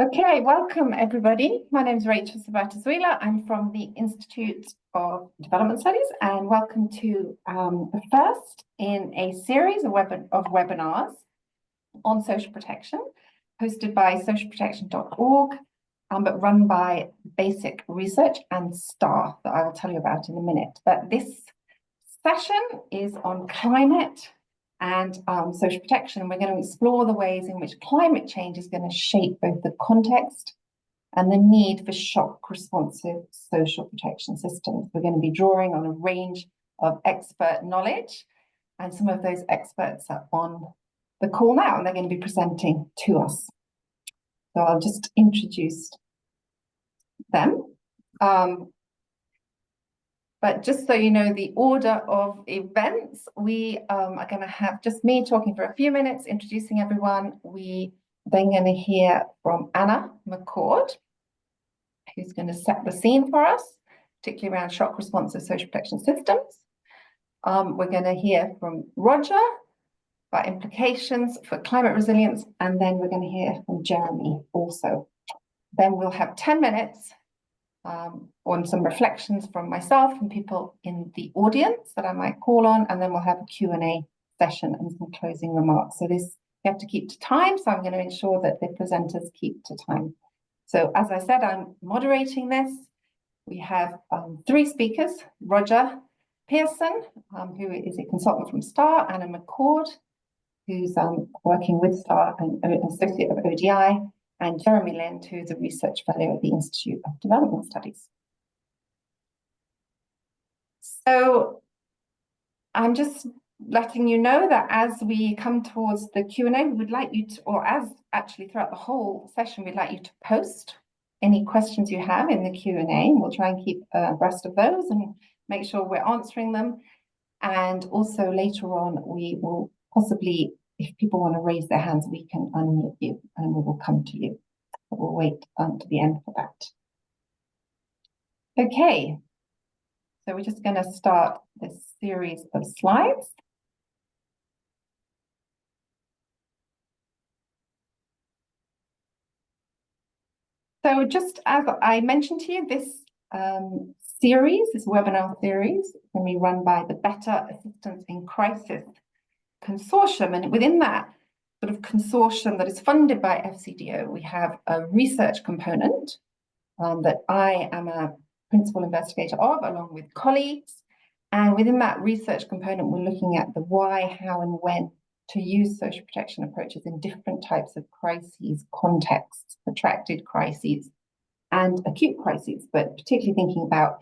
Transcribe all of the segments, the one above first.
Okay, welcome everybody. My name is Rachel Sabato-Zuila. I'm from the Institute of Development Studies, and welcome to the first in a series of webinars on social protection, hosted by socialprotection.org, but run by BASIC Research and STAAR, that I will tell you about in a minute. But this session is on climate and social protection. We're going to explore the ways in which climate change is going to shape both the context and the need for shock-responsive social protection systems. We're going to be drawing on a range of expert knowledge, and some of those experts are on the call now, and they're going to be presenting to us. So I'll just introduce them. But just so you know the order of events, we are going to have just me talking for a few minutes, introducing everyone. We then going to hear from Anna McCord, who's going to set the scene for us, particularly around shock responsive social protection systems. We're going to hear from Roger about implications for climate resilience, and then we're going to hear from Jeremy also. Then we'll have 10 minutes on some reflections from myself and people in the audience that I might call on, and then we'll have a Q&A session and some closing remarks. So this, you have to keep to time, so I'm going to ensure that the presenters keep to time. So as I said, I'm moderating this. We have 3 speakers: Roger Pearson, who is a consultant from STAAR, Anna McCord, who's working with STAAR and an associate of ODI, and Jeremy Lind, who is a research fellow at the Institute of Development Studies. So I'm just letting you know that as we come towards the Q&A, we would like you to, or as actually throughout the whole session, we'd like you to post any questions you have in the Q&A, and we'll try and keep abreast of those and make sure we're answering them. And also later on, we will possibly, if people want to raise their hands, we can unmute you and we will come to you. But we'll wait to the end for that. Okay, so we're just going to start this series of slides. So just as I mentioned to you, this series, this webinar series, is going to be run by the Better Assistance in Crisis Consortium, and within that sort of consortium that is funded by FCDO, we have a research component that I am a principal investigator of, along with colleagues. And within that research component, we're looking at the why, how, and when to use social protection approaches in different types of crises, contexts, protracted crises, and acute crises, but particularly thinking about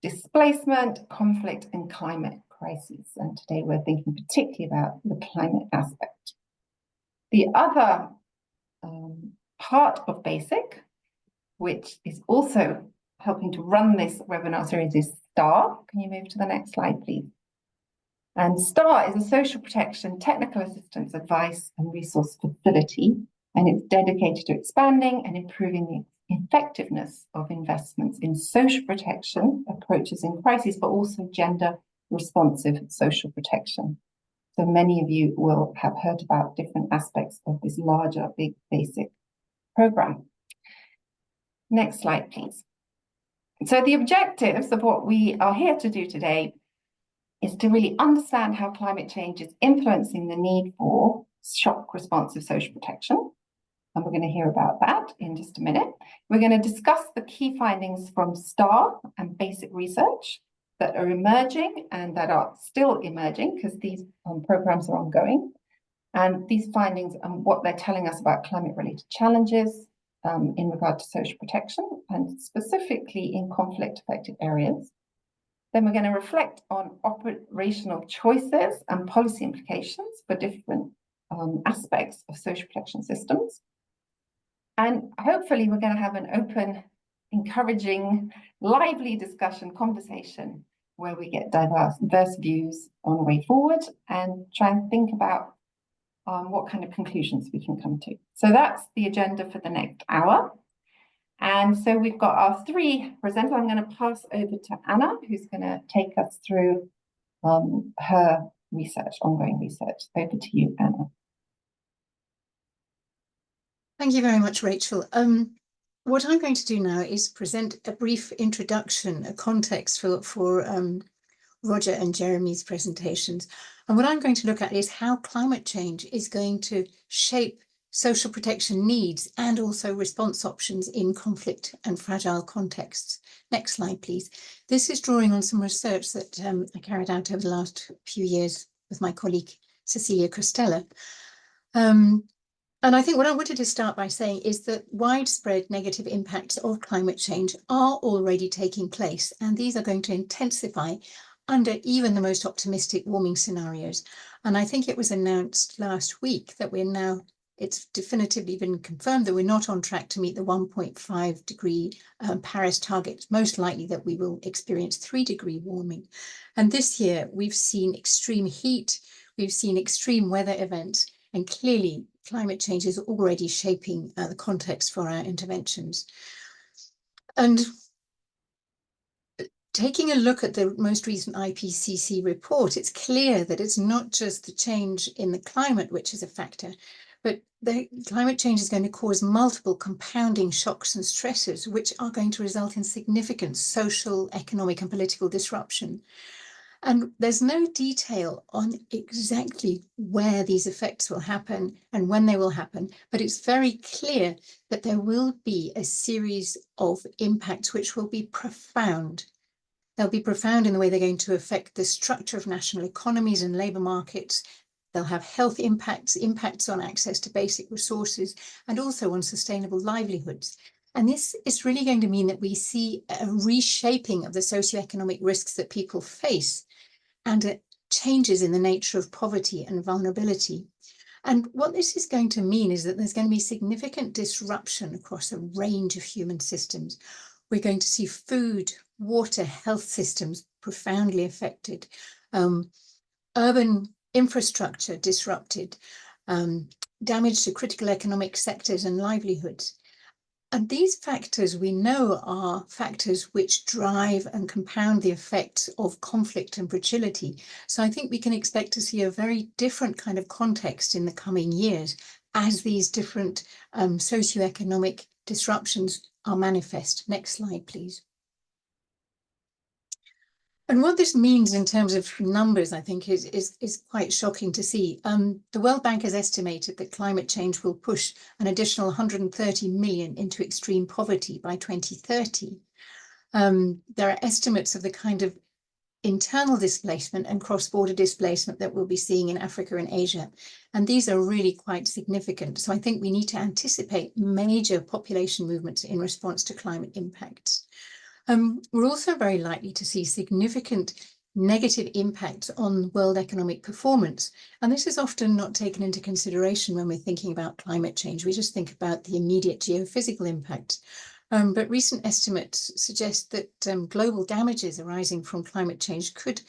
displacement, conflict, and climate crises. And today we're thinking particularly about the climate aspect. The other part of BASIC, which is also helping to run this webinar series, is STAAR. Can you move to the next slide, please? And STAAR is a social protection technical assistance, advice, and resource facility, and it's dedicated to expanding and improving the effectiveness of investments in social protection approaches in crises, but also gender responsive social protection. So many of you will have heard about different aspects of this larger, big BASIC program. Next slide, please. So the objectives of what we are here to do today is to really understand how climate change is influencing the need for shock responsive social protection. And we're going to hear about that in just a minute. We're going to discuss the key findings from STAAR and BASIC Research that are emerging and that are still emerging, because these programs are ongoing. And these findings and what they're telling us about climate-related challenges in regard to social protection, and specifically in conflict-affected areas. Then we're going to reflect on operational choices and policy implications for different aspects of social protection systems. And hopefully we're going to have an open, encouraging, lively discussion, conversation, where we get diverse views on the way forward and try and think about what kind of conclusions we can come to. So that's the agenda for the next hour. And so we've got our 3 presenters. I'm going to pass over to Anna, who's going to take us through her research, ongoing research. Over to you, Anna. Thank you very much, Rachel. What I'm going to do now is present a brief introduction, a context for Roger and Jeremy's presentations. And what I'm going to look at is how climate change is going to shape social protection needs and also response options in conflict and fragile contexts. Next slide, please. This is drawing on some research that I carried out over the last few years with my colleague, Cecilia Costella. And I think what I wanted to start by saying is that widespread negative impacts of climate change are already taking place, and these are going to intensify under even the most optimistic warming scenarios. And I think it was announced last week that it's definitively been confirmed that we're not on track to meet the 1.5 degree Paris target. Most likely that we will experience 3-degree warming. And this year we've seen extreme heat, we've seen extreme weather events, and clearly climate change is already shaping the context for our interventions. And taking a look at the most recent IPCC report, it's clear that it's not just the change in the climate which is a factor, but the climate change is going to cause multiple compounding shocks and stresses, which are going to result in significant social, economic, and political disruption. And there's no detail on exactly where these effects will happen and when they will happen, but it's very clear that there will be a series of impacts which will be profound. They'll be profound in the way they're going to affect the structure of national economies and labour markets. They'll have health impacts, impacts on access to basic resources, and also on sustainable livelihoods. And this is really going to mean that we see a reshaping of the socioeconomic risks that people face and changes in the nature of poverty and vulnerability. And what this is going to mean is that there's going to be significant disruption across a range of human systems. We're going to see food, water, health systems profoundly affected, urban infrastructure disrupted, damage to critical economic sectors and livelihoods. And these factors we know are factors which drive and compound the effects of conflict and fragility. So I think we can expect to see a very different kind of context in the coming years as these different socioeconomic disruptions are manifest. Next slide, please. And what this means in terms of numbers, I think, is quite shocking to see. The World Bank has estimated that climate change will push an additional 130 million into extreme poverty by 2030. There are estimates of the kind of internal displacement and cross-border displacement that we'll be seeing in Africa and Asia. And these are really quite significant. So I think we need to anticipate major population movements in response to climate impacts. We're also very likely to see significant negative impacts on world economic performance. And this is often not taken into consideration when we're thinking about climate change. We just think about the immediate geophysical impact. But recent estimates suggest that global damages arising from climate change could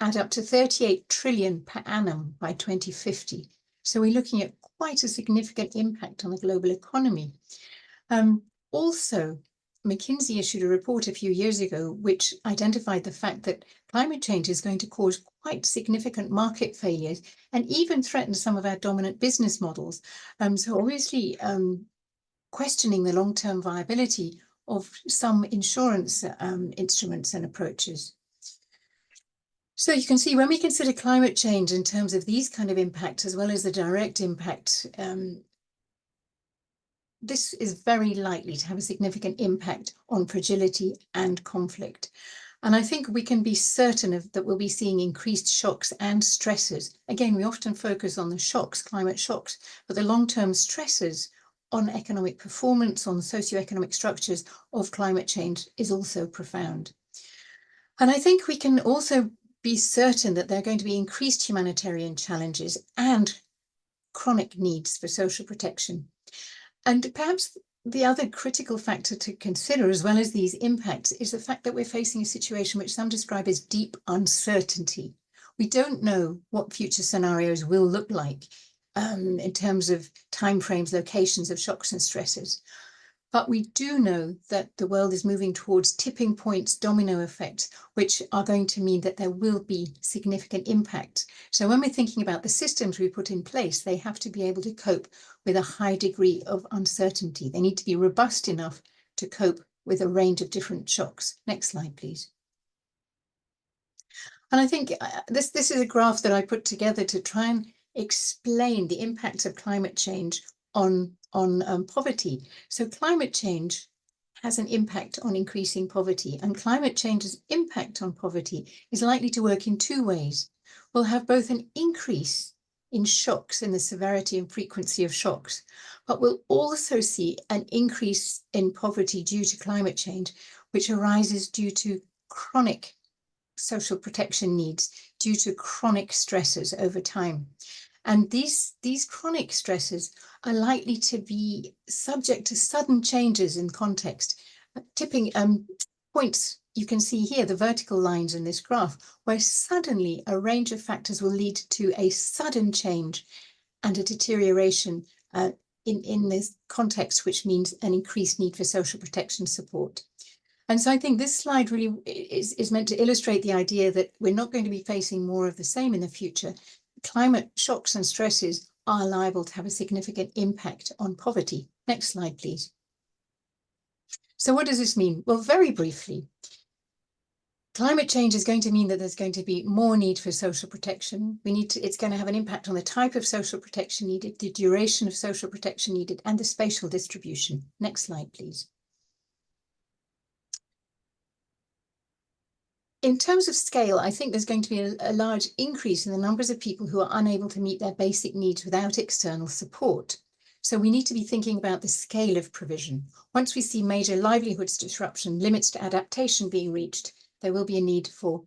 add up to 38 trillion per annum by 2050. So we're looking at quite a significant impact on the global economy. Also, McKinsey issued a report a few years ago which identified the fact that climate change is going to cause quite significant market failures and even threaten some of our dominant business models. So obviously questioning the long-term viability of some insurance instruments and approaches. So you can see when we consider climate change in terms of these kind of impacts as well as the direct impact, this is very likely to have a significant impact on fragility and conflict. And I think we can be certain that we'll be seeing increased shocks and stresses. Again, we often focus on the shocks, climate shocks, but the long-term stresses on economic performance, on socioeconomic structures of climate change is also profound. And I think we can also be certain that there are going to be increased humanitarian challenges and chronic needs for social protection. And perhaps the other critical factor to consider, as well as these impacts, is the fact that we're facing a situation which some describe as deep uncertainty. We don't know what future scenarios will look like in terms of timeframes, locations of shocks and stresses. But we do know that the world is moving towards tipping points, domino effects, which are going to mean that there will be significant impact. So when we're thinking about the systems we put in place, they have to be able to cope with a high degree of uncertainty. They need to be robust enough to cope with a range of different shocks. Next slide, please. And I think this is a graph that I put together to try and explain the impacts of climate change on poverty. So climate change has an impact on increasing poverty, and climate change's impact on poverty is likely to work in two ways. We'll have both an increase in shocks, in the severity and frequency of shocks, but we'll also see an increase in poverty due to climate change, which arises due to chronic social protection needs, due to chronic stresses over time. And these chronic stresses are likely to be subject to sudden changes in context. Tipping points, you can see here, the vertical lines in this graph, where suddenly a range of factors will lead to a sudden change and a deterioration in this context, which means an increased need for social protection support. And so I think this slide really is meant to illustrate the idea that we're not going to be facing more of the same in the future. Climate shocks and stresses are liable to have a significant impact on poverty. Next slide, please. So what does this mean? Well, very briefly, climate change is going to mean that there's going to be more need for social protection. It's going to have an impact on the type of social protection needed, the duration of social protection needed, and the spatial distribution. Next slide, please. In terms of scale, I think there's going to be a large increase in the numbers of people who are unable to meet their basic needs without external support. So we need to be thinking about the scale of provision. Once we see major livelihoods disruption, limits to adaptation being reached, there will be a need for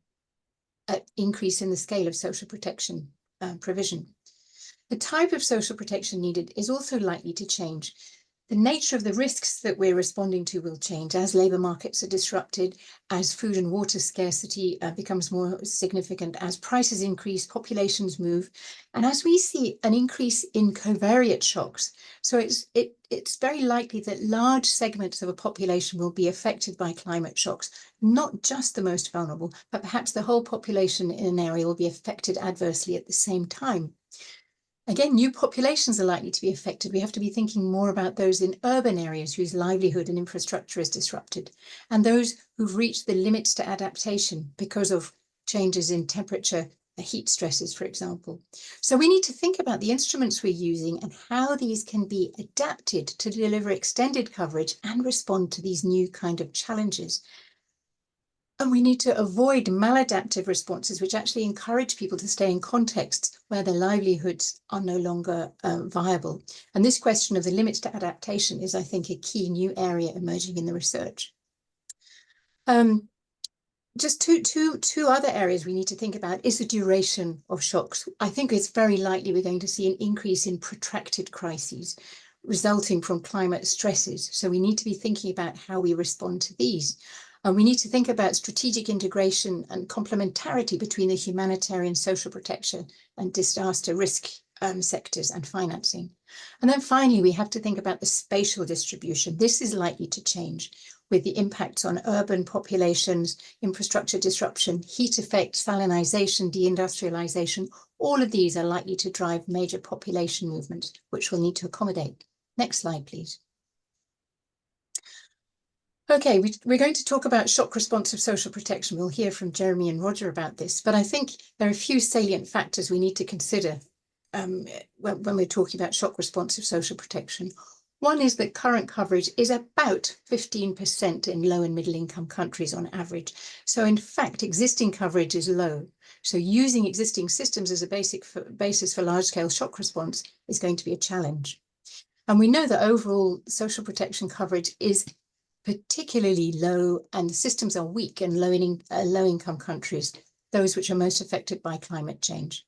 an increase in the scale of social protection provision. The type of social protection needed is also likely to change. The nature of the risks that we're responding to will change as labour markets are disrupted, as food and water scarcity becomes more significant, as prices increase, populations move, and as we see an increase in covariate shocks. So it's very likely that large segments of a population will be affected by climate shocks, not just the most vulnerable, but perhaps the whole population in an area will be affected adversely at the same time. Again, new populations are likely to be affected. We have to be thinking more about those in urban areas whose livelihood and infrastructure is disrupted, and those who've reached the limits to adaptation because of changes in temperature, heat stresses, for example. So we need to think about the instruments we're using and how these can be adapted to deliver extended coverage and respond to these new kind of challenges. And we need to avoid maladaptive responses, which actually encourage people to stay in contexts where their livelihoods are no longer viable. And this question of the limits to adaptation is, I think, a key new area emerging in the research. Just two other areas we need to think about is the duration of shocks. I think it's very likely we're going to see an increase in protracted crises resulting from climate stresses. So we need to be thinking about how we respond to these. And we need to think about strategic integration and complementarity between the humanitarian, social protection and disaster risk sectors and financing. And then finally, we have to think about the spatial distribution. This is likely to change with the impacts on urban populations, infrastructure disruption, heat effect, salinization, deindustrialization. All of these are likely to drive major population movements, which we'll need to accommodate. Next slide, please. Okay, we're going to talk about shock responsive social protection. We'll hear from Jeremy and Roger about this, but I think there are a few salient factors we need to consider when we're talking about shock responsive social protection. One is that current coverage is about 15% in low and middle income countries on average. So in fact, existing coverage is low. So using existing systems as a basis for large scale shock response is going to be a challenge. And we know that overall social protection coverage is particularly low, and the systems are weak in low-income countries, those which are most affected by climate change,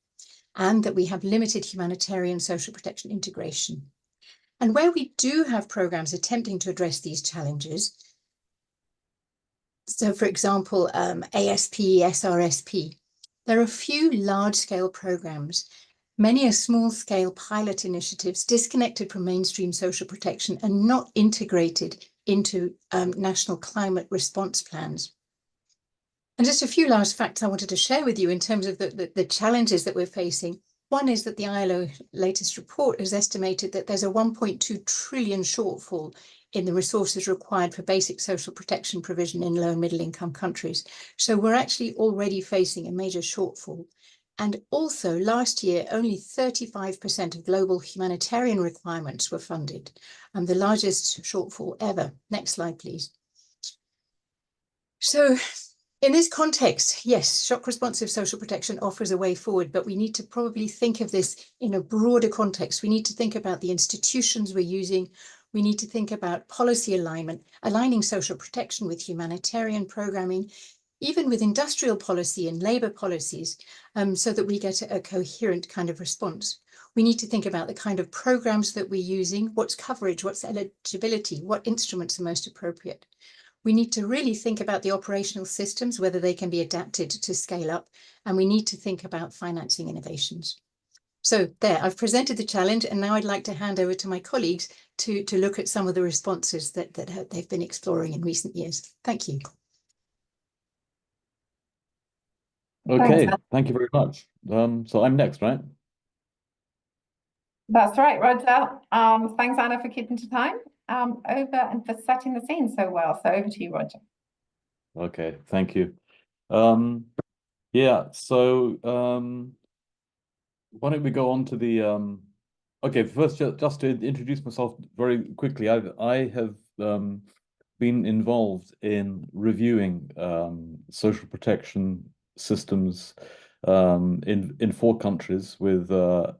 and that we have limited humanitarian social protection integration. And where we do have programs attempting to address these challenges, so for example, ASP, SRSP, there are a few large-scale programs Many are small-scale pilot initiatives disconnected from mainstream social protection and not integrated into national climate response plans. And just a few last facts I wanted to share with you in terms of the challenges that we're facing. One is that the ILO latest report has estimated that there's a 1.2 trillion shortfall in the resources required for basic social protection provision in low and middle income countries. So we're actually already facing a major shortfall. And also last year, only 35% of global humanitarian requirements were funded, the largest shortfall ever. Next slide, please. So in this context, yes, shock responsive social protection offers a way forward, but we need to probably think of this in a broader context. We need to think about the institutions we're using. We need to think about policy alignment, aligning social protection with humanitarian programming, even with industrial policy and labor policies, so that we get a coherent kind of response. We need to think about the kind of programs that we're using, what's coverage, what's eligibility, what instruments are most appropriate. We need to really think about the operational systems, whether they can be adapted to scale up, and we need to think about financing innovations. So there, I've presented the challenge, and now I'd like to hand over to my colleagues to look at some of the responses that they've been exploring in recent years. Thank you. Okay, thank you very much. So I'm next, right? That's right, Roger. Thanks, Anna, for keeping to time. Over and for setting the scene so well. So over to you, Roger. Okay, thank you. Yeah, so why don't we go on to the okay, first just to introduce myself very quickly. I have been involved in reviewing social protection systems in 4 countries with a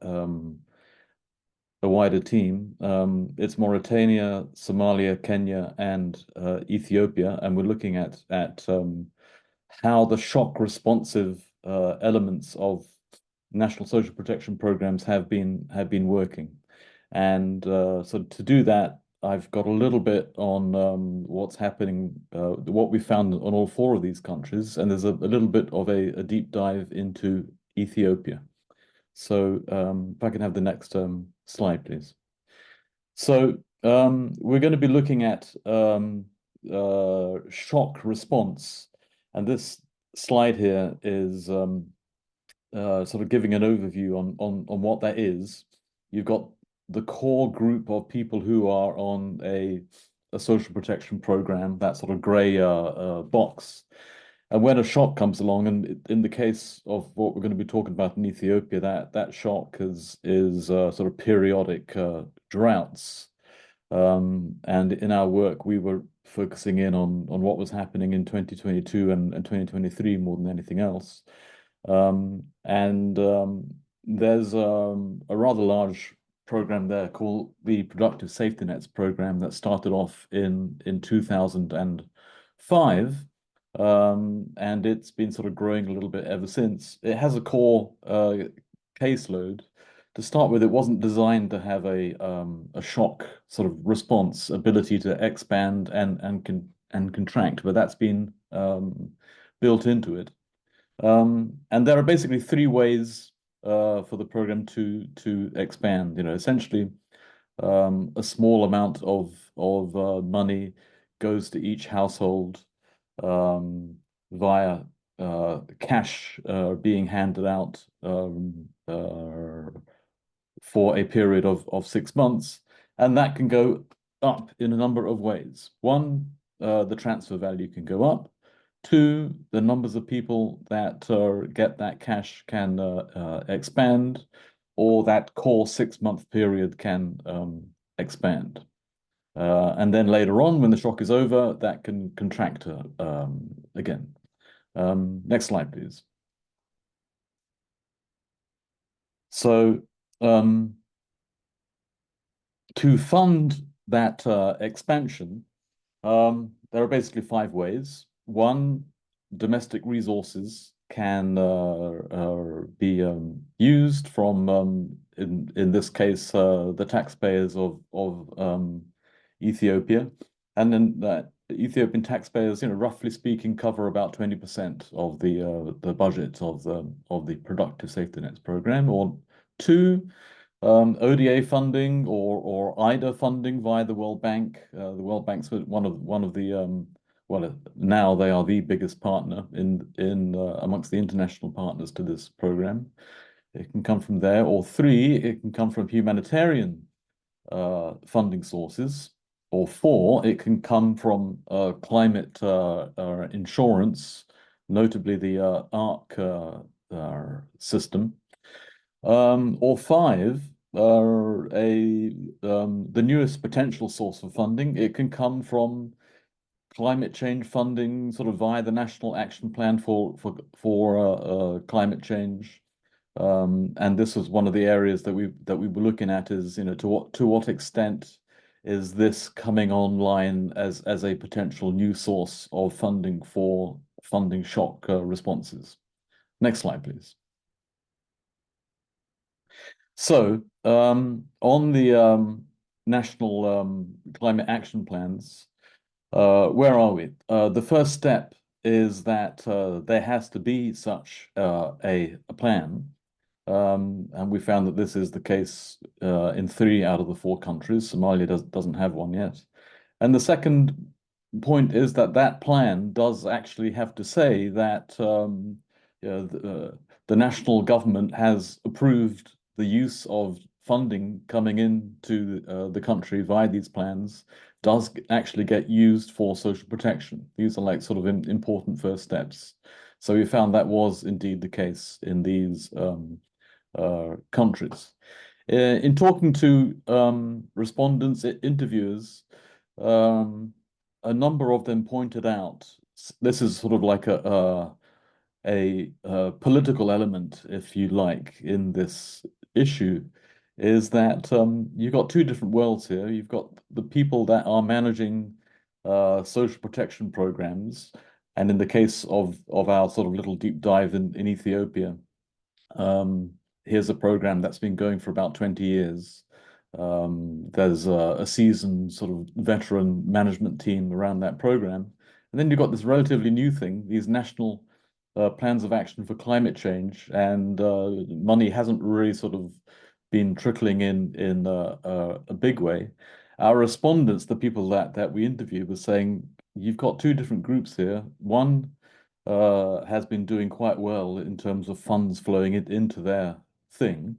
wider team. It's Mauritania, Somalia, Kenya, and Ethiopia, and we're looking at how the shock responsive elements of national social protection programs have been working. And so to do that, I've got a little bit on what's happening, what we found on all 4 of these countries, and there's a little bit of a deep dive into Ethiopia. So if I can have the next slide, please. So we're going to be looking at shock response, and this slide here is sort of giving an overview on what that is. You've got the core group of people who are on a social protection program, that sort of gray box. And when a shock comes along, and in the case of what we're going to be talking about in Ethiopia, that shock is sort of periodic droughts. And in our work, we were focusing in on what was happening in 2022 and 2023 more than anything else. There's a rather large program there called the Productive Safety Nets program that started off in 2005. And it's been sort of growing a little bit ever since. It has a core caseload. To start with, it wasn't designed to have a shock sort of response ability to expand and contract, but that's been built into it. And there are basically 3 ways for the program to expand. You know, essentially, a small amount of money goes to each household via cash being handed out for a period of 6 months, and that can go up in a number of ways. 1, the transfer value can go up. 2, the numbers of people that get that cash can expand, or that core 6-month period can expand. And then later on, when the shock is over, that can contract again. Next slide, please. So to fund that expansion, there are basically 5 ways. 1, domestic resources can be used from, in this case, the taxpayers of Ethiopia, and then that Ethiopian taxpayers, roughly speaking, cover about 20% of the budget of the Productive Safety Nets program, or Two, ODA funding or IDA funding via the World Bank. The World Bank's one of the well, now they are the biggest partner in amongst the international partners to this program. It can come from there. Or three, it can come from humanitarian funding sources. Or four, it can come from climate insurance, notably the ARC system. Or five, the newest potential source of funding. It can come from climate change funding, sort of via the National Action Plan for climate change. And this was one of the areas that we were looking at is, to what extent is this coming online as a potential new source of funding for funding shock responses. Next slide, please. So on the national climate action plans, where are we? The first step is that there has to be such a plan. And we found that this is the case in 3 out of the 4 countries. Somalia doesn't have one yet. And the second point is that plan does actually have to say that the national government has approved the use of funding coming into the country via these plans does actually get used for social protection. These are like sort of important first steps. So we found that was indeed the case in these countries. In talking to respondents, interviewers, a number of them pointed out, this is sort of like a political element, if you like, in this issue, is that you've got 2 different worlds here. You've got the people that are managing social protection programs, and in the case of our sort of little deep dive in Ethiopia, here's a program that's been going for about 20 years. There's a seasoned sort of veteran management team around that program. And then you've got this relatively new thing, these national plans of action for climate change, and money hasn't really sort of been trickling in a big way. Our respondents, the people that we interviewed, were saying, you've got 2 different groups here. One has been doing quite well in terms of funds flowing into their thing,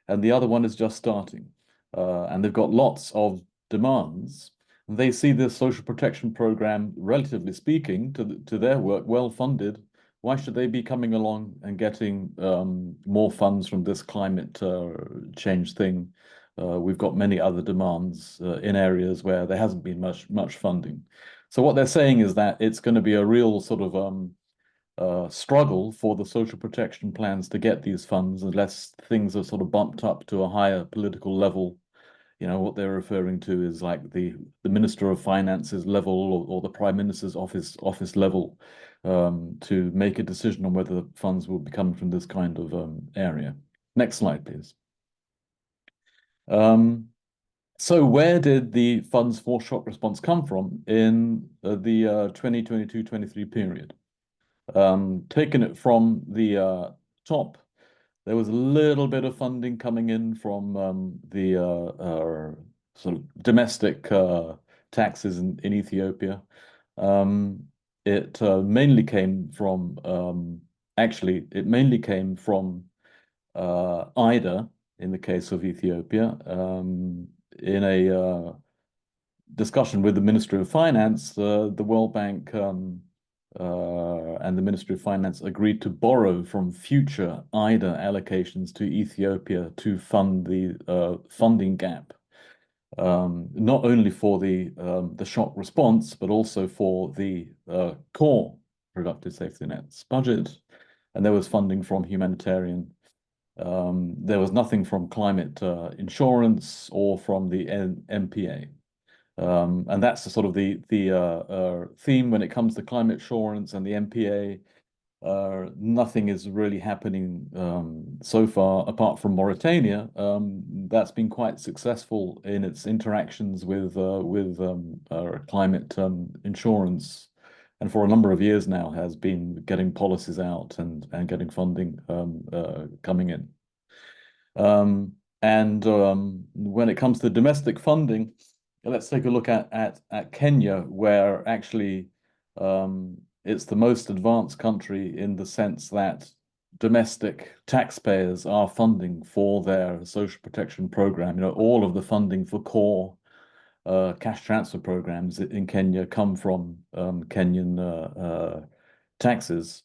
and the other one is just starting. And they've got lots of demands. They see this social protection program, relatively speaking, to their work, well funded. Why should they be coming along and getting more funds from this climate change thing? We've got many other demands in areas where there hasn't been much funding. So what they're saying is that it's going to be a real sort of struggle for the social protection plans to get these funds unless things are sort of bumped up to a higher political level. What they're referring to is like the Minister of Finance's level or the Prime Minister's office level to make a decision on whether the funds will be coming from this kind of area. Next slide, please. So where did the funds for shock response come from in the 2022-23 period? Taking it from the top, there was a little bit of funding coming in from the sort of domestic taxes in Ethiopia. It mainly came from, it mainly came from IDA in the case of Ethiopia. In a discussion with the Ministry of Finance, the World Bank and the Ministry of Finance agreed to borrow from future IDA allocations to Ethiopia to fund the funding gap, not only for the shock response, but also for the core productive safety nets budget. And there was funding from humanitarian. There was nothing from climate insurance or from the MPA. And that's the sort of the theme when it comes to climate insurance and the MPA. Nothing is really happening so far, apart from Mauritania. That's been quite successful in its interactions with climate insurance, and for a number of years now has been getting policies out and getting funding coming in. When it comes to domestic funding, let's take a look at Kenya, where actually it's the most advanced country in the sense that domestic taxpayers are funding for their social protection program. You know, all of the funding for core cash transfer programs in Kenya come from Kenyan taxes.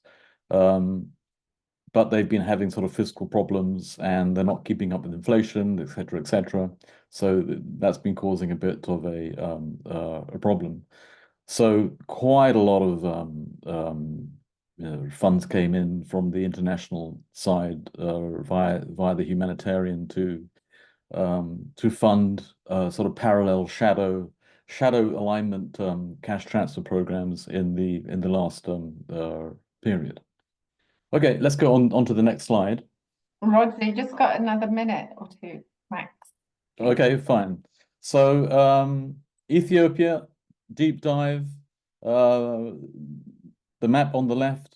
But they've been having sort of fiscal problems and they're not keeping up with inflation, et cetera, et cetera. So that's been causing a bit of a problem. So quite a lot of funds came in from the international side via the humanitarian to fund sort of parallel shadow alignment cash transfer programs in the last period. Okay, let's go on to the next slide. Roger, you just got another minute or two, max. Okay, fine. So Ethiopia, deep dive. The map on the left,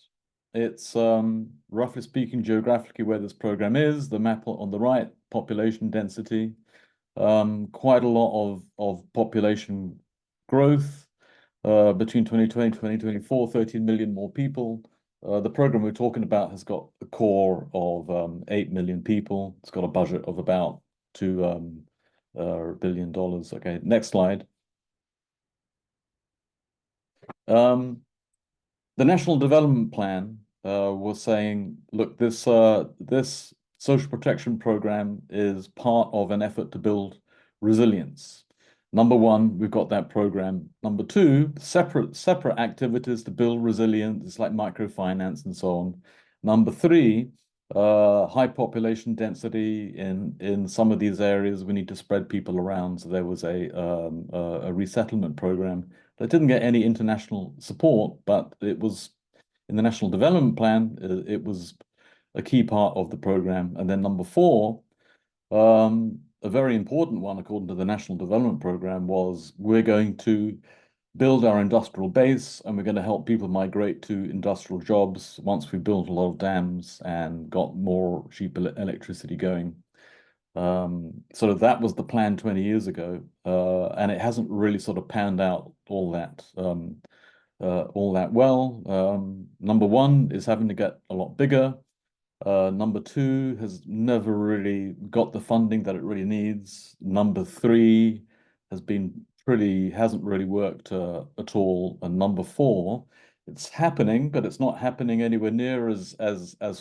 it's roughly speaking geographically where this program is. The map on the right, population density. Quite a lot of population growth between 2020 and 2024, 13 million more people. The program we're talking about has got a core of 8 million people. It's got a budget of about $2 billion. Okay, next slide. The National Development Plan was saying, look, this social protection program is part of an effort to build resilience. Number one, we've got that program. Number two, separate activities to build resilience, like microfinance and so on. Number three, high population density in some of these areas. We need to spread people around. So there was a resettlement program that didn't get any international support, but it was in the National Development Plan. It was a key part of the program. And then number four, a very important one, according to the National Development Program, was we're going to build our industrial base and we're going to help people migrate to industrial jobs once we built a lot of dams and got more cheap electricity going. So that was the plan 20 years ago, and it hasn't really sort of panned out all that well. Number one is having to get a lot bigger. Number two has never really got the funding that it really needs. Number three hasn't really worked at all. And number four, it's happening, but it's not happening anywhere near as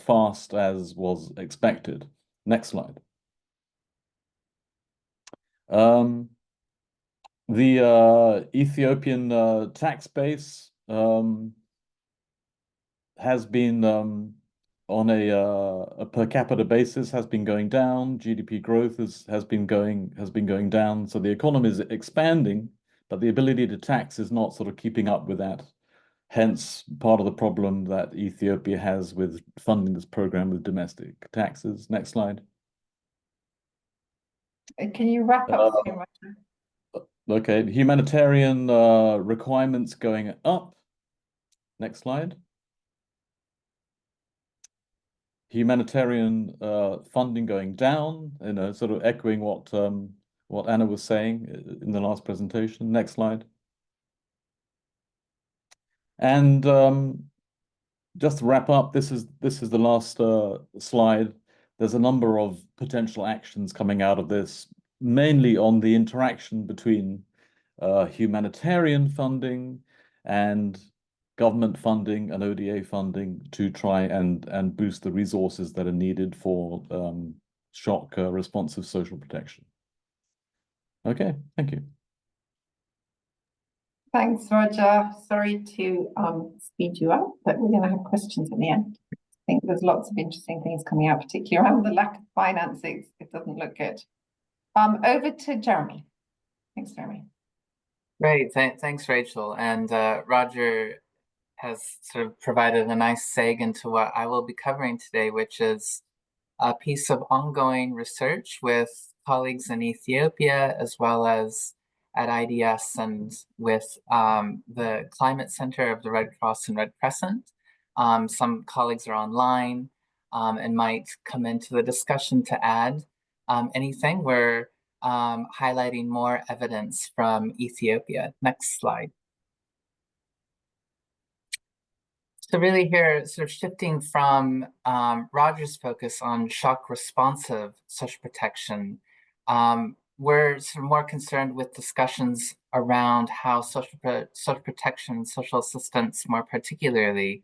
fast as was expected. Next slide. The Ethiopian tax base has been on a per capita basis has been going down. GDP growth has been going down. So the economy is expanding, but the ability to tax is not sort of keeping up with that. Hence, part of the problem that Ethiopia has with funding this program with domestic taxes. Next slide. Can you wrap up soon, Roger? Okay, humanitarian requirements going up. Next slide. Humanitarian funding going down, sort of echoing what Anna was saying in the last presentation. Next slide. And just to wrap up, this is the last slide. There's a number of potential actions coming out of this, mainly on the interaction between humanitarian funding and government funding and ODA funding to try and boost the resources that are needed for shock responsive social protection. Okay, thank you. Thanks, Roger. Sorry to speed you up, but we're going to have questions at the end. I think there's lots of interesting things coming out, particularly around the lack of financing. It doesn't look good. Over to Jeremy. Thanks, Jeremy. Great, thanks, Rachel. And Roger has sort of provided a nice seg into what I will be covering today, which is a piece of ongoing research with colleagues in Ethiopia, as well as at IDS and with the Climate Center of the Red Cross and Red Crescent. Some colleagues are online. and might come into the discussion to add anything. We're highlighting more evidence from Ethiopia. Next slide. So really here, sort of shifting from Roger's focus on shock responsive social protection, we're sort of more concerned with discussions around how social protection, social assistance more particularly,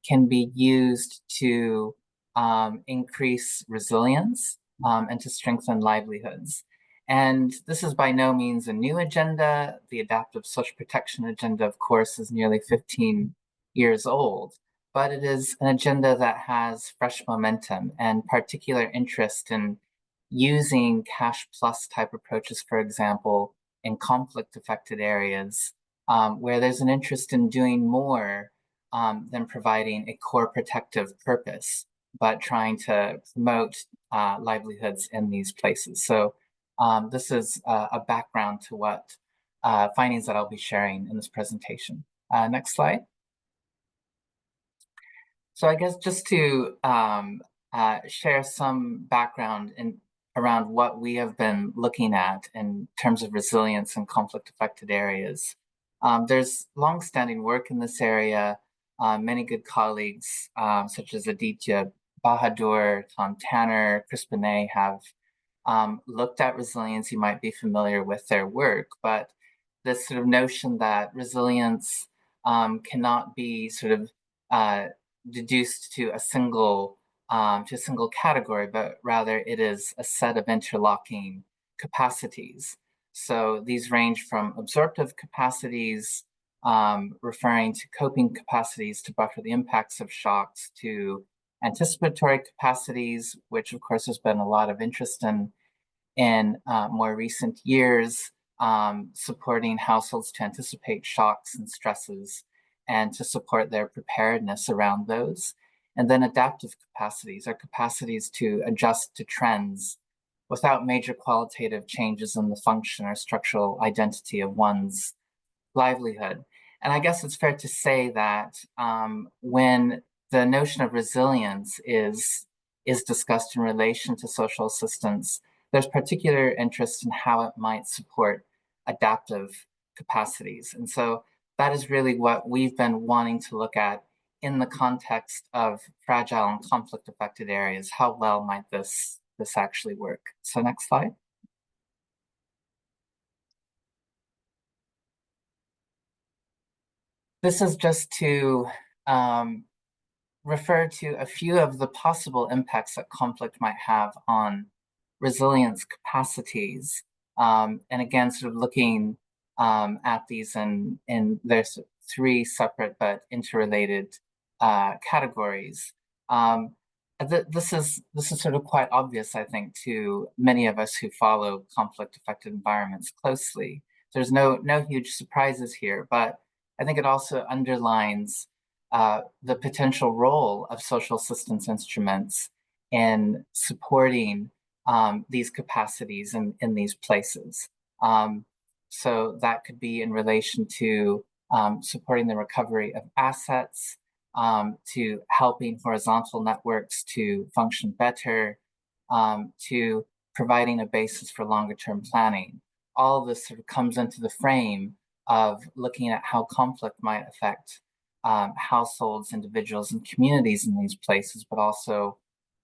can be used to increase resilience and to strengthen livelihoods. And this is by no means a new agenda. The adaptive social protection agenda, of course, is nearly 15 years old, but it is an agenda that has fresh momentum and particular interest in using cash plus type approaches, for example, in conflict affected areas, where there's an interest in doing more than providing a core protective purpose, but trying to promote livelihoods in these places. So this is a background to what findings that I'll be sharing in this presentation. Next slide. So I guess just to share some background around what we have been looking at in terms of resilience in conflict-affected areas. There's longstanding work in this area. Many good colleagues, such as Aditya Bahadur, Tom Tanner, Chris Benet have looked at resilience. You might be familiar with their work, but this sort of notion that resilience cannot be sort of deduced to a single category, but rather it is a set of interlocking capacities. So these range from absorptive capacities, referring to coping capacities to buffer the impacts of shocks, to anticipatory capacities, which of course there's been a lot of interest in more recent years, supporting households to anticipate shocks and stresses and to support their preparedness around those. And then adaptive capacities are capacities to adjust to trends without major qualitative changes in the function or structural identity of one's livelihood. And I guess it's fair to say that when the notion of resilience is discussed in relation to social assistance, there's particular interest in how it might support adaptive capacities. And so that is really what we've been wanting to look at in the context of fragile and conflict-affected areas. How well might this actually work? So next slide. This is just to refer to a few of the possible impacts that conflict might have on resilience capacities. And again, sort of looking at these in there's three separate but interrelated categories. This is sort of quite obvious, I think, to many of us who follow conflict-affected environments closely. There's no huge surprises here, but I think it also underlines the potential role of social assistance instruments in supporting these capacities in these places. So that could be in relation to supporting the recovery of assets, to helping horizontal networks to function better, to providing a basis for longer term planning. All of this sort of comes into the frame of looking at how conflict might affect households, individuals, and communities in these places, but also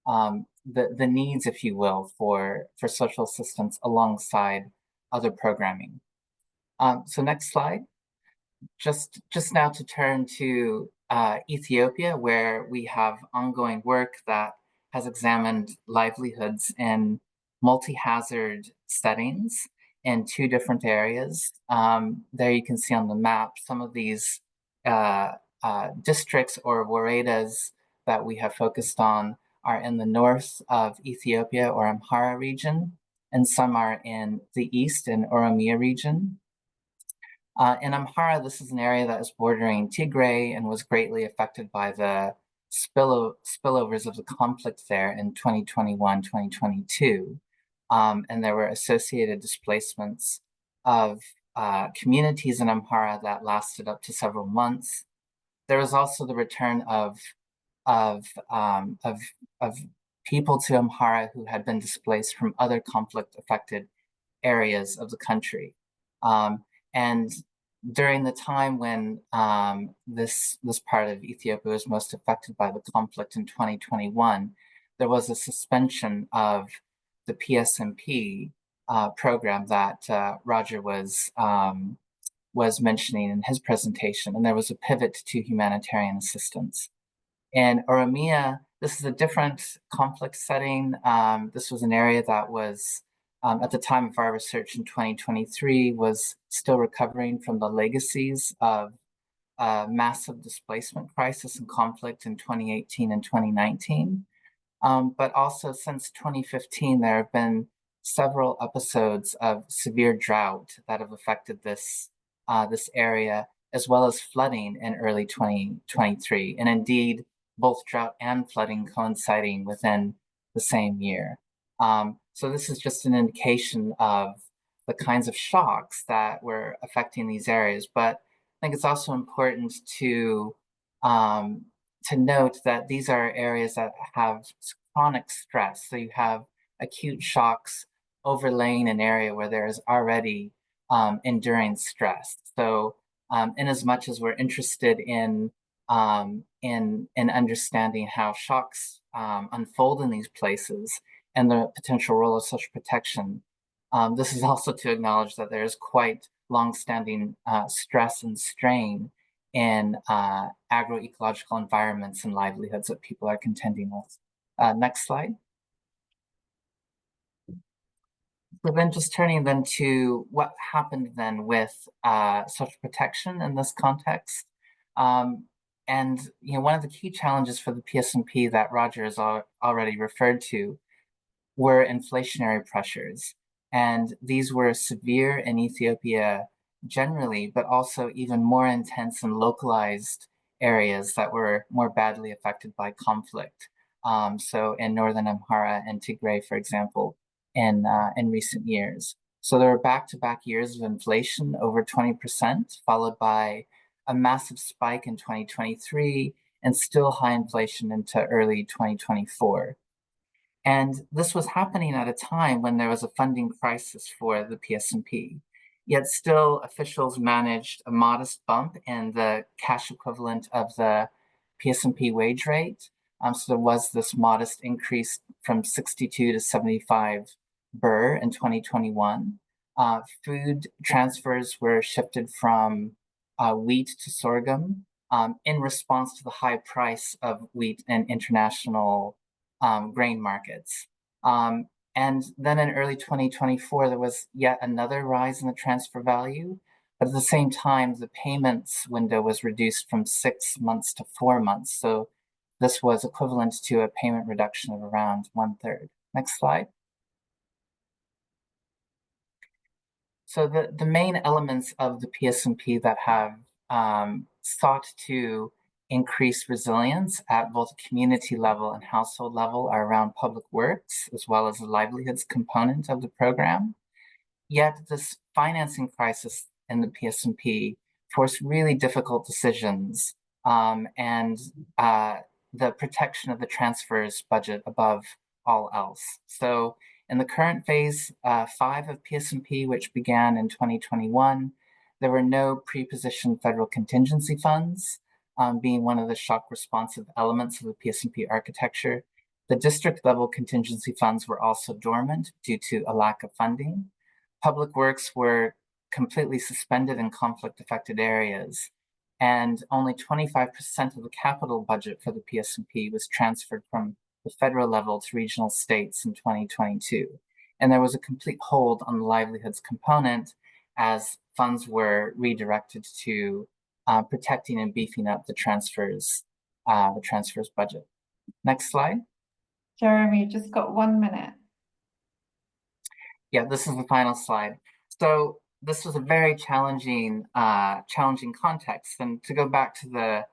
the needs, if you will, for social assistance alongside other programming. So next slide. Just now to turn to Ethiopia, where we have ongoing work that has examined livelihoods in multi-hazard settings in two different areas. There you can see on the map some of these districts or woredas that we have focused on are in the north of Ethiopia or Amhara region, and some are in the east in Oromia region. In Amhara, this is an area that is bordering Tigray and was greatly affected by the spillovers of the conflict there in 2021, 2022. And there were associated displacements of communities in Amhara that lasted up to several months. There was also the return of of people to Amhara who had been displaced from other conflict-affected areas of the country. And during the time when this part of Ethiopia was most affected by the conflict in 2021, there was a suspension of the PSMP program that Roger was mentioning in his presentation, and there was a pivot to humanitarian assistance. In Oromia, this is a different conflict setting. This was an area that was, at the time of our research in 2023, was still recovering from the legacies of massive displacement crisis and conflict in 2018 and 2019. But also since 2015, there have been several episodes of severe drought that have affected this area, as well as flooding in early 2023. And indeed, both drought and flooding coinciding within the same year. So this is just an indication of the kinds of shocks that were affecting these areas. But I think it's also important to note that these are areas that have chronic stress. So you have acute shocks overlaying an area where there is already enduring stress. So in as much as we're interested in understanding how shocks unfold in these places and the potential role of social protection, this is also to acknowledge that there is quite longstanding stress and strain in agroecological environments and livelihoods that people are contending with. Next slide. So then just turning then to what happened then with social protection in this context. And one of the key challenges for the PSNP that Roger has already referred to were inflationary pressures. And these were severe in Ethiopia generally, but also even more intense in localized areas that were more badly affected by conflict. So in Northern Amhara and Tigray, for example, in recent years. So there were back-to-back years of inflation over 20%, followed by a massive spike in 2023 and still high inflation into early 2024. And this was happening at a time when there was a funding crisis for the PSNP. Yet still, officials managed a modest bump in the cash equivalent of the PSNP wage rate. So there was this modest increase from 62 to 75 birr in 2021. Food transfers were shifted from wheat to sorghum in response to the high price of wheat in international grain markets. And then in early 2024, there was yet another rise in the transfer value. But at the same time, the payments window was reduced from 6 months to 4 months. So this was equivalent to a payment reduction of around 1/3. Next slide. So the main elements of the PSNP that have sought to increase resilience at both community level and household level are around public works, as well as the livelihoods component of the program. Yet this financing crisis in the PSNP forced really difficult decisions and the protection of the transfers budget above all else. So in the current phase 5 of PSNP, which began in 2021, there were no pre-positioned federal contingency funds, being one of the shock responsive elements of the PSNP architecture. The district level contingency funds were also dormant due to a lack of funding. Public works were completely suspended in conflict affected areas, and only 25% of the capital budget for the PSNP was transferred from the federal level to regional states in 2022. And there was a complete hold on the livelihoods component as funds were redirected to protecting and beefing up the transfers budget. Next slide. Jeremy, you've just got 1 minute. Yeah, this is the final slide. So this was a very challenging context. And to go back to the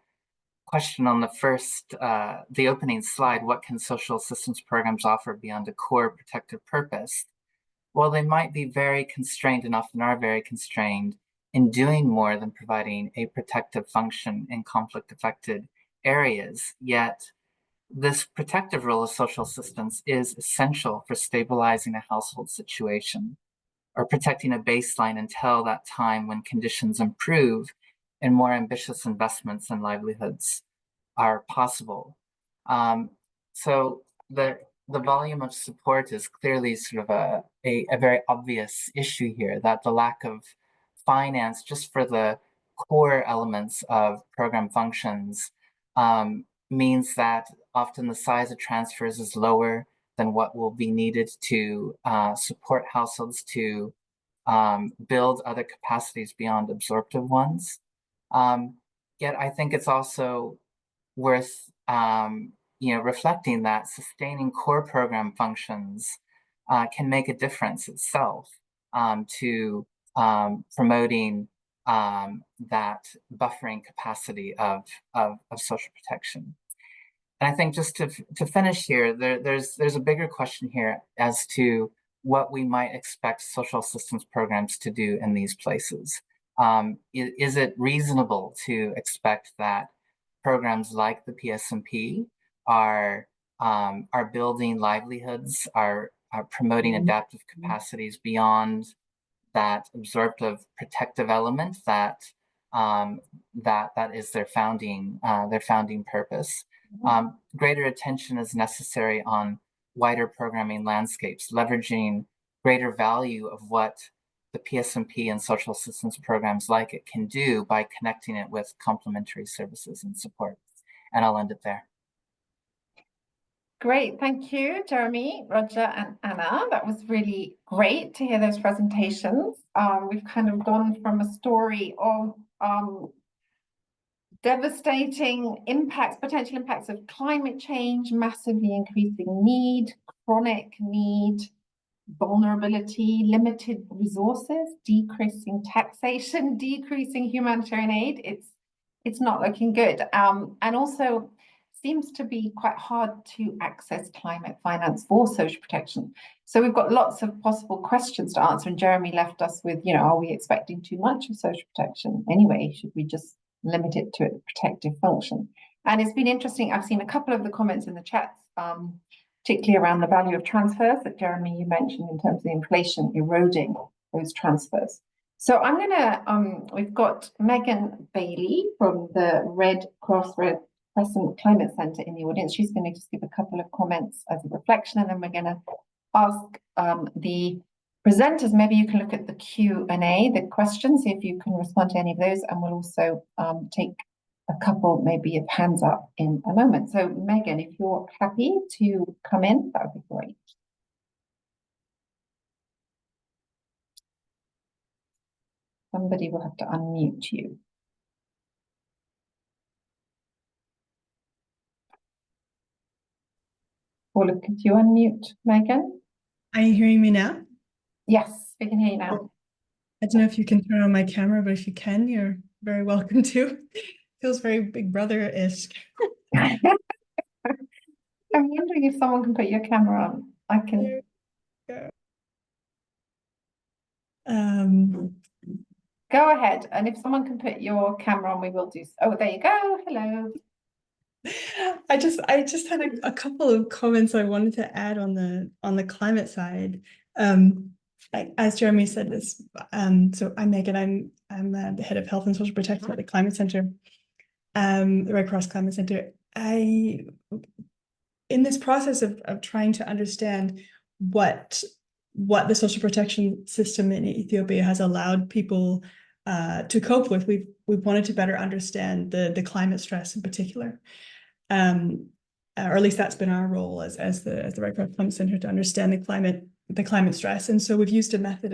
question on the opening slide, what can social assistance programs offer beyond a core protective purpose? Well, they might be very constrained and often are very constrained in doing more than providing a protective function in conflict affected areas. Yet this protective role of social assistance is essential for stabilizing a household situation or protecting a baseline until that time when conditions improve and more ambitious investments and livelihoods are possible. So the volume of support is clearly sort of a very obvious issue here, that the lack of finance just for the core elements of program functions means that often the size of transfers is lower than what will be needed to support households to build other capacities beyond absorptive ones. Yet I think it's also worth reflecting that sustaining core program functions can make a difference itself to promoting that buffering capacity of social protection. And I think just to finish here, there's a bigger question here as to what we might expect social assistance programs to do in these places. Is it reasonable to expect that programs like the PSNP are building livelihoods, are promoting adaptive capacities beyond that absorptive protective element that is their founding purpose? Greater attention is necessary on wider programming landscapes, leveraging greater value of what the PSNP and social assistance programs like it can do by connecting it with complementary services and support. And I'll end it there. Great, thank you, Jeremy, Roger, and Anna. That was really great to hear those presentations. We've kind of gone from a story of devastating impacts, potential impacts of climate change, massively increasing need, chronic need, vulnerability, limited resources, decreasing taxation, decreasing humanitarian aid. It's not looking good. And also seems to be quite hard to access climate finance for social protection. So we've got lots of possible questions to answer. And Jeremy left us with, are we expecting too much of social protection anyway? Should we just limit it to its protective function? And it's been interesting. I've seen a couple of the comments in the chats, particularly around the value of transfers that Jeremy, you mentioned in terms of the inflation eroding those transfers. So I'm gonna, we've got Megan Bailey from the Red Crescent Climate Centre in the audience. She's going to just give a couple of comments as a reflection, and then we're going to ask the presenters, maybe you can look at the Q&A, the questions, see if you can respond to any of those, and we'll also take a couple maybe of hands up in a moment. So Megan, if you're happy to come in, that would be great. Somebody will have to unmute you. Paula, could you unmute Megan? Are you hearing me now? Yes, we can hear you now. I don't know if you can turn on my camera, but if you can, you're very welcome to. Feels very Big Brother-ish. I'm wondering if someone can put your camera on. I can. Go ahead, and if someone can put your camera on, we will do so. Oh, there you go. Hello. I just had a couple of comments I wanted to add on the climate side. As Jeremy said this, so I'm Megan. I'm the head of health and social protection at the Climate Centre, the Red Cross Climate Centre. In this process of trying to understand what the social protection system in Ethiopia has allowed people to cope with, we've wanted to better understand the climate stress in particular. Or at least that's been our role as the Red Cross Climate Centre, to understand the climate stress. And so we've used a method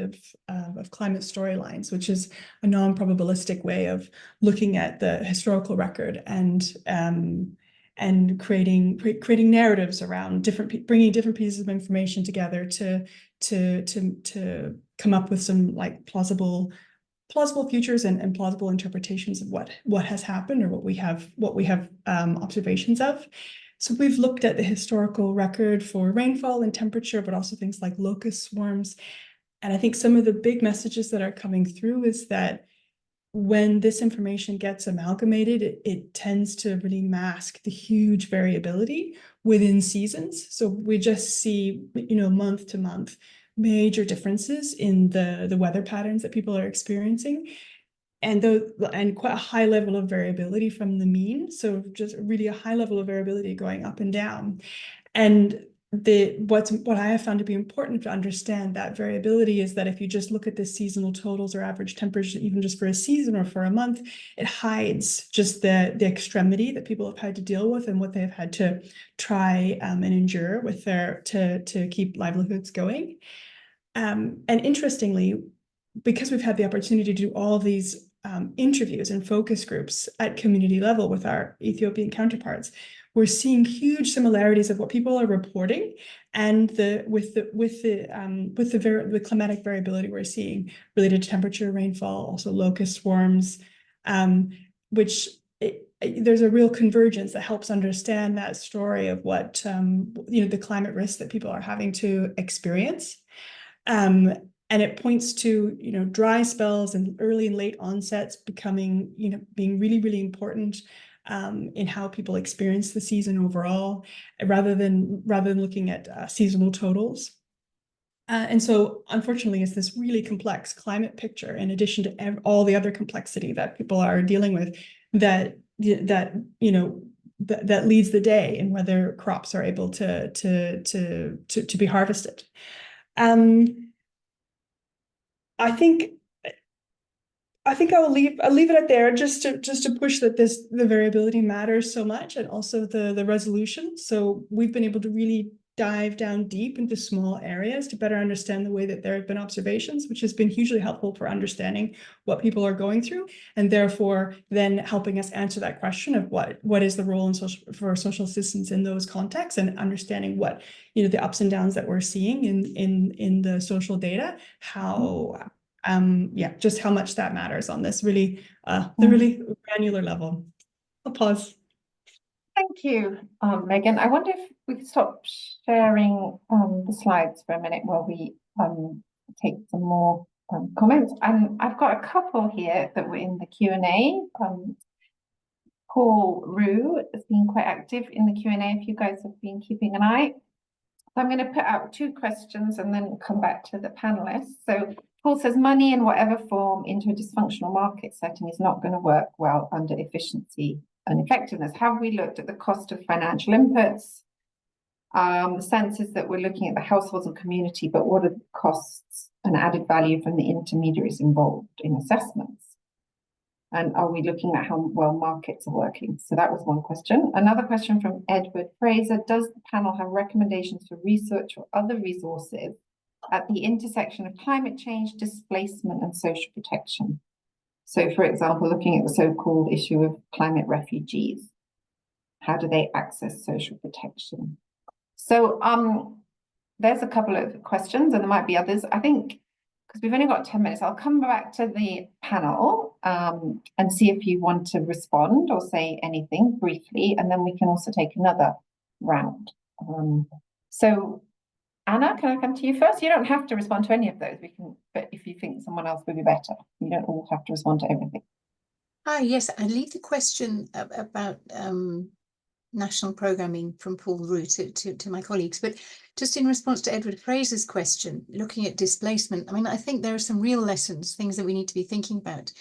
of climate storylines, which is a non-probabilistic way of looking at the historical record and creating narratives around bringing different pieces of information together to come up with some like plausible futures and plausible interpretations of what has happened or what we have observations of. So we've looked at the historical record for rainfall and temperature, but also things like locust swarms. And I think some of the big messages that are coming through is that when this information gets amalgamated, it tends to really mask the huge variability within seasons. So we just see, month to month, major differences in the weather patterns that people are experiencing, and quite a high level of variability from the mean. So just really a high level of variability going up and down. And what I have found to be important to understand that variability is that if you just look at the seasonal totals or average temperatures, even just for a season or for a month, it hides just the extremity that people have had to deal with and what they have had to try and endure with to keep livelihoods going. And interestingly, because we've had the opportunity to do all these interviews and focus groups at community level with our Ethiopian counterparts, we're seeing huge similarities of what people are reporting and with the climatic variability we're seeing related to temperature, rainfall, also locust swarms, which there's a real convergence that helps understand that story of what the climate risks that people are having to experience. And it points to, dry spells and early and late onsets becoming, being really, really important in how people experience the season overall, rather than looking at seasonal totals. And so, unfortunately, it's this really complex climate picture, in addition to all the other complexity that people are dealing with, that leads the day in whether crops are able to be harvested. I think I'll leave it at there, just to push that the variability matters so much, and also the resolution. So we've been able to really dive down deep into small areas to better understand the way that there have been observations, which has been hugely helpful for understanding what people are going through, and therefore then helping us answer that question of what is the role for social systems in those contexts, and understanding what the ups and downs that we're seeing in the social data, how just how much that matters on this really really granular level. I'll pause. Thank you, Megan. I wonder if we could stop sharing the slides for a minute while we take some more comments. And I've got a couple here that were in the Q&A. Paul Rue has been quite active in the Q&A if you guys have been keeping an eye. So I'm going to put out 2 questions and then come back to the panelists. So Paul says, money in whatever form into a dysfunctional market setting is not going to work well under efficiency and effectiveness. Have we looked at the cost of financial inputs? The sense is that we're looking at the households and community, but what are the costs and added value from the intermediaries involved in assessments? And are we looking at how well markets are working? So that was one question. Another question from Edward Fraser. Does the panel have recommendations for research or other resources at the intersection of climate change, displacement, and social protection? So, for example, looking at the so-called issue of climate refugees, how do they access social protection? So there's a couple of questions, and there might be others. I think, because we've only got 10 minutes, I'll come back to the panel and see if you want to respond or say anything briefly, and then we can also take another round. So, Anna, can I come to you first? You don't have to respond to any of those. We can, but if you think someone else would be better, you don't all have to respond to everything. Yes, I leave the question about national programming from Paul Rue to my colleagues, but just in response to Edward Fraser's question, looking at displacement, I mean, I think there are some real lessons, things that we need to be thinking about,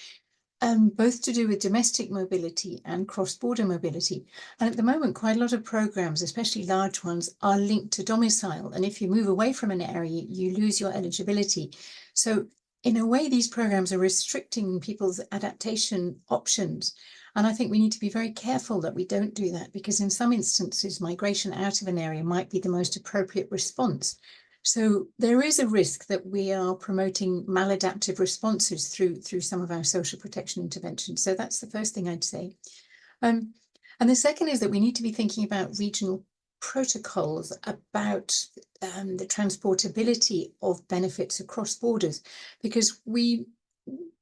both to do with domestic mobility and cross-border mobility. And at the moment, quite a lot of programs, especially large ones, are linked to domicile. And if you move away from an area, you lose your eligibility. So in a way, these programs are restricting people's adaptation options. And I think we need to be very careful that we don't do that, because in some instances, migration out of an area might be the most appropriate response. So there is a risk that we are promoting maladaptive responses through some of our social protection interventions. So that's the first thing I'd say. And the second is that we need to be thinking about regional protocols about the transportability of benefits across borders, because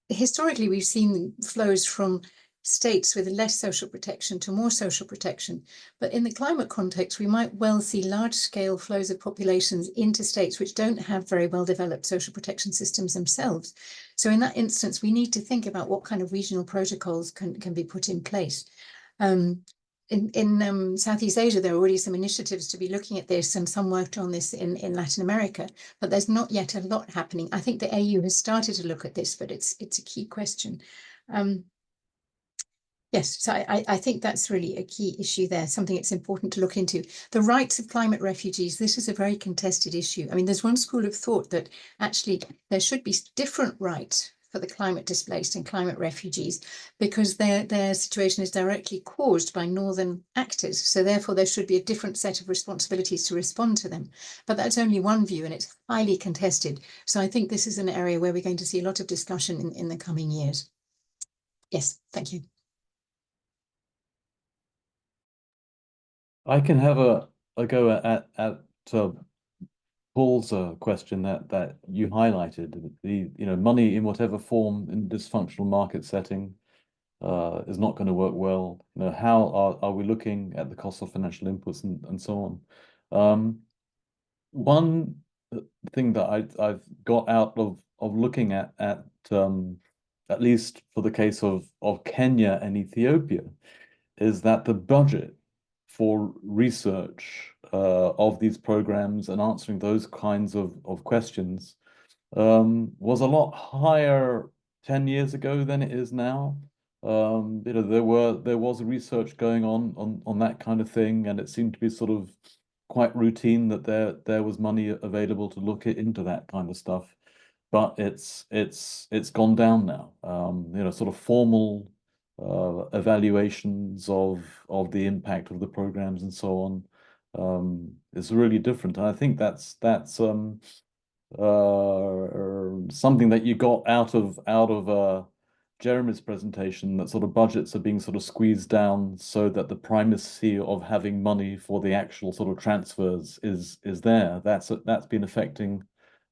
historically we've seen flows from states with less social protection to more social protection. But in the climate context, we might well see large-scale flows of populations into states which don't have very well-developed social protection systems themselves. So in that instance, we need to think about what kind of regional protocols can be put in place. In Southeast Asia, there are already some initiatives to be looking at this, and some worked on this in Latin America, but there's not yet a lot happening. I think the AU has started to look at this, but it's a key question. Yes, so I think that's really a key issue there, something it's important to look into. The rights of climate refugees, this is a very contested issue. I mean, there's one school of thought that actually there should be different rights for the climate displaced and climate refugees, because their situation is directly caused by northern actors. So therefore, there should be a different set of responsibilities to respond to them. But that's only one view, and it's highly contested. So I think this is an area where we're going to see a lot of discussion in the coming years. Yes, thank you. I can have a go at Paul's question that you highlighted. The money in whatever form in dysfunctional market setting is not going to work well. How are we looking at the cost of financial inputs and so on? One thing that I've got out of looking at least for the case of Kenya and Ethiopia, is that the budget for research of these programs and answering those kinds of questions was a lot higher 10 years ago than it is now. There was research going on that kind of thing, and it seemed to be sort of quite routine that there was money available to look into that kind of stuff. But it's gone down now. Sort of formal evaluations of the impact of the programs and so on is really different. And I think that's something that you got out of Jeremy's presentation, that sort of budgets are being sort of squeezed down so that the primacy of having money for the actual sort of transfers is there. That's been affecting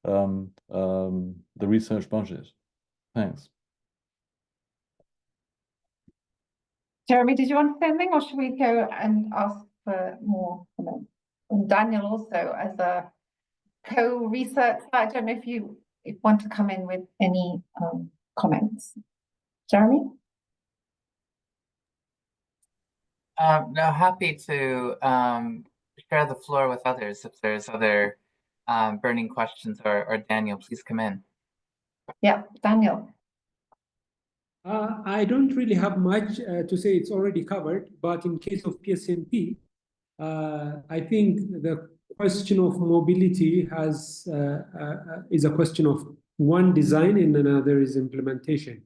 the research budget. Thanks. Jeremy, did you want to say anything, or should we go and ask for more comments? And Daniel also, as a co-researcher, I don't know if you want to come in with any comments. Jeremy? No, happy to share the floor with others if there's other burning questions, or Daniel, please come in. Yeah, Daniel. I don't really have much to say. It's already covered, but in case of PSNP, I think the question of mobility is a question of one, design, and another is implementation.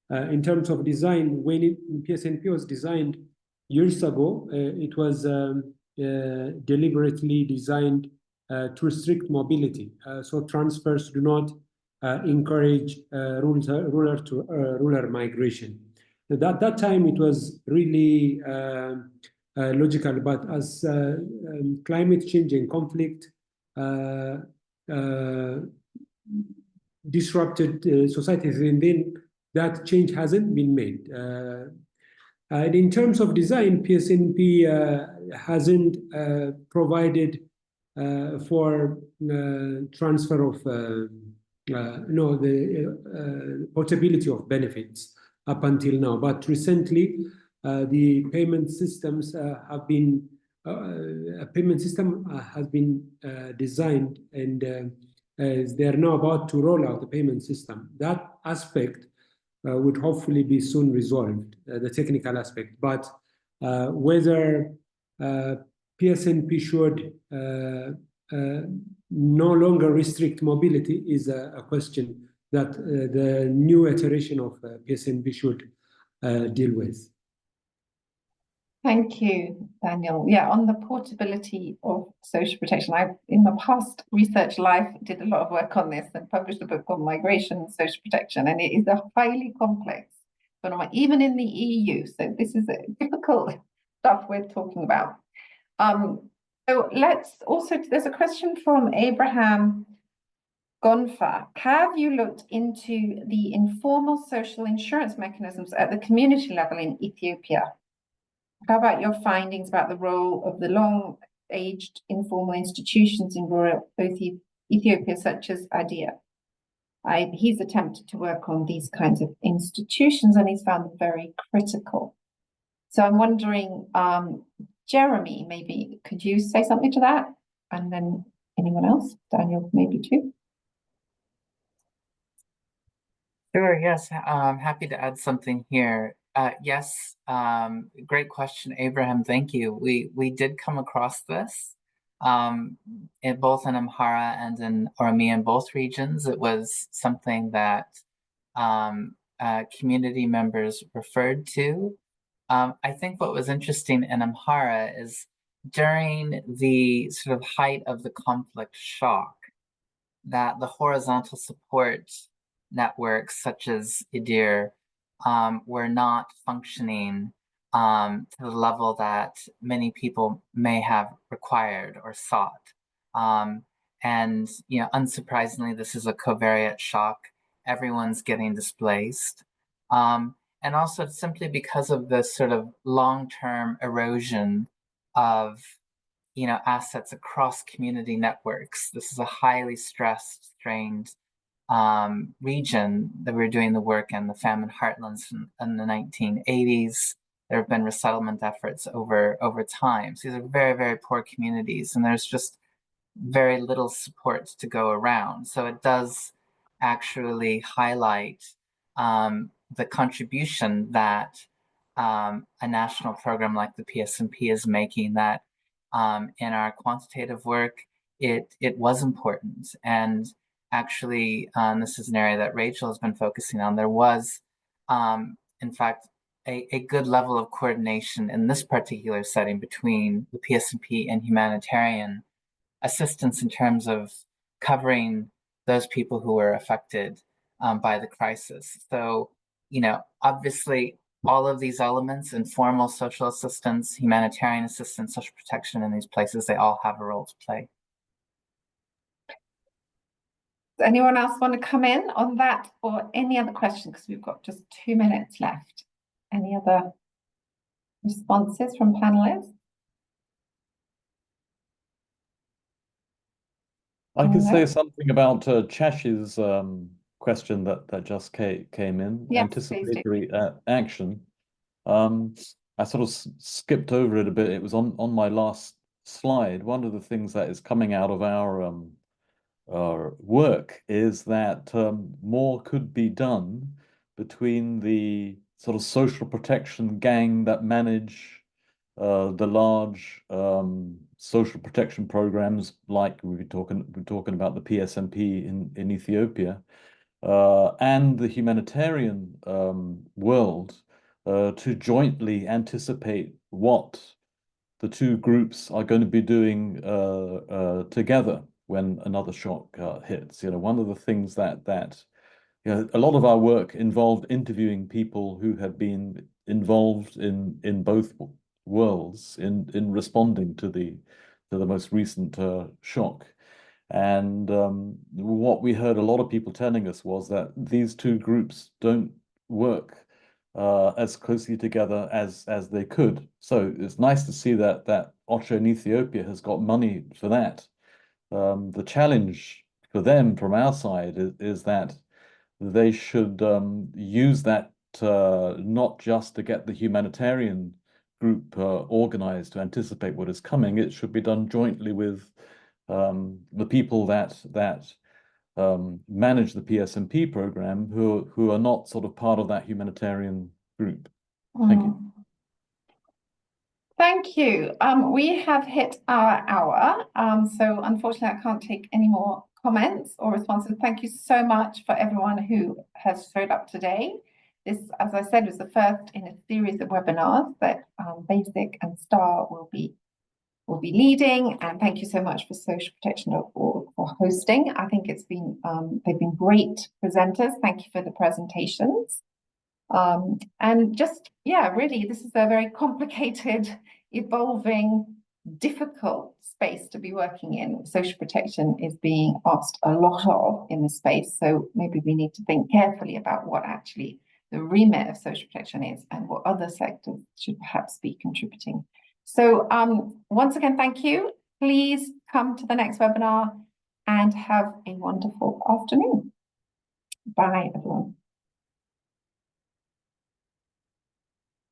In terms of design, when PSNP was designed years ago, it was deliberately designed to restrict mobility. So transfers do not encourage rural migration. At that time, it was really logical, but as climate change and conflict disrupted societies, and then that change hasn't been made. And in terms of design, PSNP hasn't provided for transfer of the portability of benefits up until now. But recently, the payment systems have been a payment system has been designed, and they are now about to roll out the payment system. That aspect would hopefully be soon resolved, the technical aspect. But whether PSNP should no longer restrict mobility is a question that the new iteration of PSNP should deal with. Thank you, Daniel. Yeah, on the portability of social protection, I, in my past research life, did a lot of work on this and published a book on migration and social protection, and it is a highly complex phenomenon, even in the EU. So this is difficult stuff we're talking about. So let's also, there's a question from Abraham Gonfa. Have you looked into the informal social insurance mechanisms at the community level in Ethiopia? How about your findings about the role of the long-aged informal institutions in rural Ethiopia, such as ADIA? He's attempted to work on these kinds of institutions and he's found them very critical. So I'm wondering, Jeremy, maybe could you say something to that? And then anyone else? Daniel, maybe too. Sure, yes, I'm happy to add something here. Yes, great question, Abraham, thank you. We did come across this both in Amhara and in Oromia, in both regions. It was something that community members referred to. I think what was interesting in Amhara is during the sort of height of the conflict shock, that the horizontal support networks such as IDIR were not functioning to the level that many people may have required or sought. And unsurprisingly, this is a covariate shock. Everyone's getting displaced. And also simply because of this sort of long-term erosion of assets across community networks. This is a highly stressed, strained region that we're doing the work in, the famine heartlands in the 1980s. There have been resettlement efforts over time. So these are very, very poor communities, and there's just very little support to go around. So it does actually highlight the contribution that a national program like the PSNP is making, that in our quantitative work, it was important. And actually, this is an area that Rachel has been focusing on. There was, in fact, a good level of coordination in this particular setting between the PSNP and humanitarian assistance in terms of covering those people who were affected by the crisis. So, obviously, all of these elements, informal social assistance, humanitarian assistance, social protection in these places, they all have a role to play. Does anyone else want to come in on that or any other questions? Because we've got just 2 minutes left. Any other responses from panelists? I could say something about Chash's question that just came in, Yes, anticipatory action. I sort of skipped over it a bit. It was on my last slide. One of the things that is coming out of our work is that more could be done between the sort of social protection gang that manage the large social protection programs, like we're talking about the PSNP in Ethiopia, and the humanitarian world, to jointly anticipate what the two groups are going to be doing together when another shock hits. One of the things that a lot of our work involved interviewing people who had been involved in both worlds in responding to the most recent shock. And what we heard a lot of people telling us was that these two groups don't work as closely together as they could. So it's nice to see that OCHA in Ethiopia has got money for that. The challenge for them from our side is that they should use that not just to get the humanitarian group organized to anticipate what is coming. It should be done jointly with the people that manage the PSNP program who are not sort of part of that humanitarian group. Thank you. Thank you. We have hit our hour, so unfortunately I can't take any more comments or responses. Thank you so much for everyone who has showed up today. This, as I said, was the first in a series of webinars that BASIC and STAAR will be leading, and thank you so much for socialprotection.org for hosting. I think it's been they've been great presenters. Thank you for the presentations. And just, really, this is a very complicated, evolving, difficult space to be working in. Social protection is being asked a lot of in this space, so maybe we need to think carefully about what actually the remit of social protection is and what other sectors should perhaps be contributing. So once again, thank you. Please come to the next webinar and have a wonderful afternoon. Bye, everyone.